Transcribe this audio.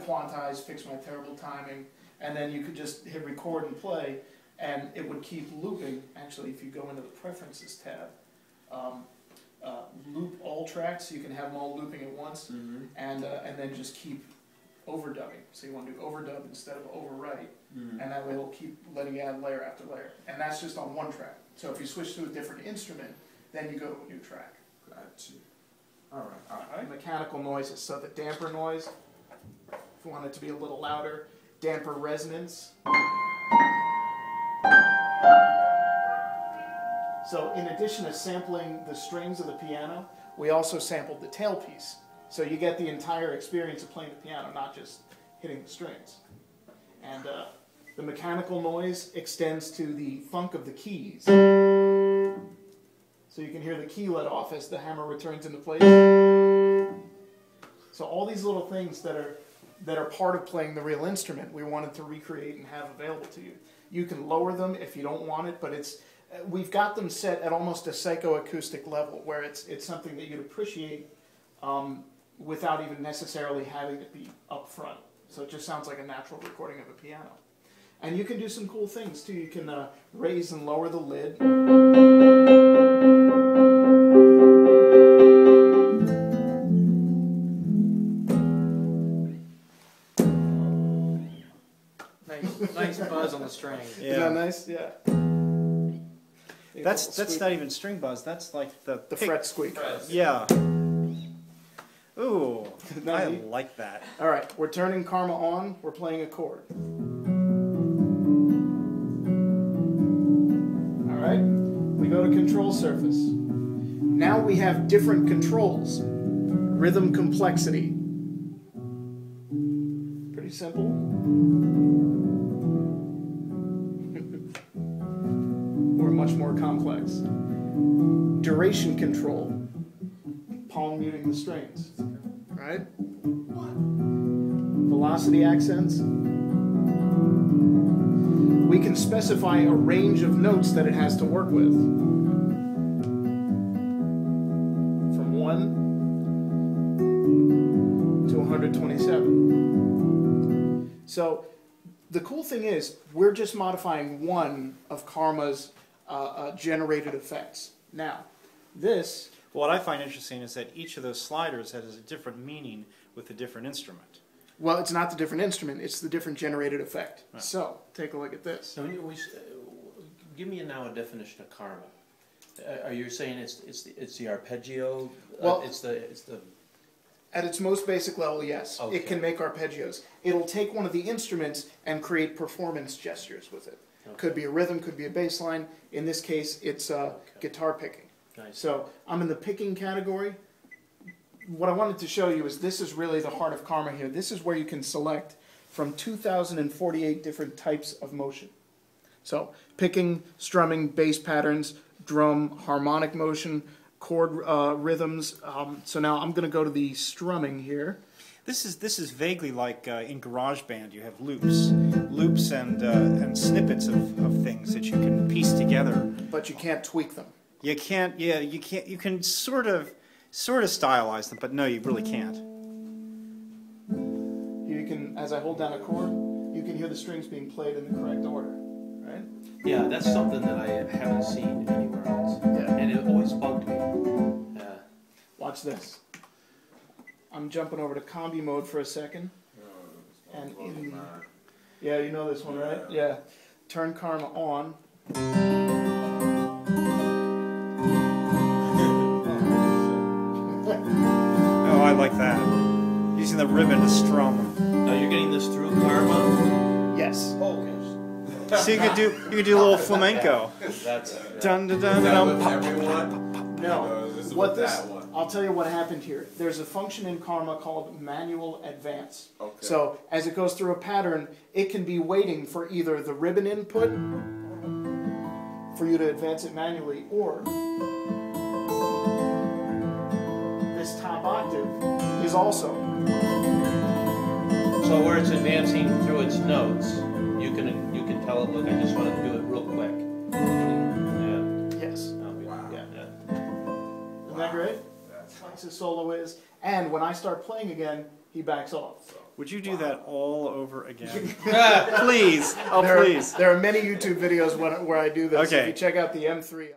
quantize, fix my terrible timing, and then you could just hit record and play, and it would keep looping. Actually, if you go into the Preferences tab, loop all tracks, so you can have them all looping at once, and then just keep overdubbing. So you want to do overdub instead of overwrite, and that way it'll keep letting you add layer after layer. And that's just on one track. So if you switch to a different instrument, then you go to a new track. Gotcha. All right. Mechanical noises, so the damper noise, if you want it to be a little louder, damper resonance. So in addition to sampling the strings of the piano, we also sampled the tailpiece. So you get the entire experience of playing the piano, not just hitting the strings. And the mechanical noise extends to the funk of the keys. So you can hear the key let off as the hammer returns into place. So all these little things that are part of playing the real instrument, we wanted to recreate and have available to you. You can lower them if you don't want it, but we've got them set at almost a psychoacoustic level, where it's something that you'd appreciate without even necessarily having it be up front. So it just sounds like a natural recording of a piano. And you can do some cool things too. You can raise and lower the lid. Nice buzz on the string. Yeah. Isn't that nice? Yeah. That's not even string buzz. That's like the fret squeak. Yeah. Ooh, I like that. All right, we're turning Karma on. We're playing a chord. All right, we go to control surface. Now we have different controls. Rhythm complexity. Pretty simple. Or much more complex. Duration control. Palm muting the strings, right? Velocity accents. We can specify a range of notes that it has to work with. From 1 to 127. So the cool thing is, we're just modifying one of Karma's generated effects. Now, this... What I find interesting is that each of those sliders has a different meaning with a different instrument. Well, it's not the different instrument, it's the different generated effect. Right. So, take a look at this. So give me now a definition of karma. Are you saying it's the arpeggio? Well, it's the at its most basic level, yes. Okay. It can make arpeggios. It'll take one of the instruments and create performance gestures with it. Okay. Could be a rhythm, could be a bass line. In this case, it's guitar picking. Nice. So I'm in the picking category. What I wanted to show you is this is really the heart of Karma here. This is where you can select from 2,048 different types of motion. So picking, strumming, bass patterns, drum, harmonic motion, chord rhythms. So now I'm going to go to the strumming here. This is vaguely like in GarageBand. You have loops and snippets of things that you can piece together. But you can't tweak them. You can't. Yeah, you can't. You can sort of stylize them, but no, you really can't. You can, as I hold down a chord, you can hear the strings being played in the correct order, right? Yeah, that's something that I haven't seen anywhere else. Yeah, and it always bugged me. Yeah. Watch this. I'm jumping over to combi mode for a second, and yeah, you know this one, right? Yeah. Turn Karma on. Oh, I like that. Using the ribbon to strum. Now you're getting this through Karma? Yes. Oh, okay. So you could do a little flamenco. That's dun dun dun dun. No. What this? I'll tell you what happened here. There's a function in Karma called manual advance. Okay. So as it goes through a pattern, it can be waiting for either the ribbon input for you to advance it manually, or this top octave is also. So where it's advancing through its notes, you can tell it, look, I just want to do it real quick. Yeah. Yes. Wow. Yeah. Isn't that great? That's nice as solo is. And when I start playing again, he backs off. Would you do that all over again? Please. Oh, please. There are many YouTube videos where I do this. Okay. If you check out the M3.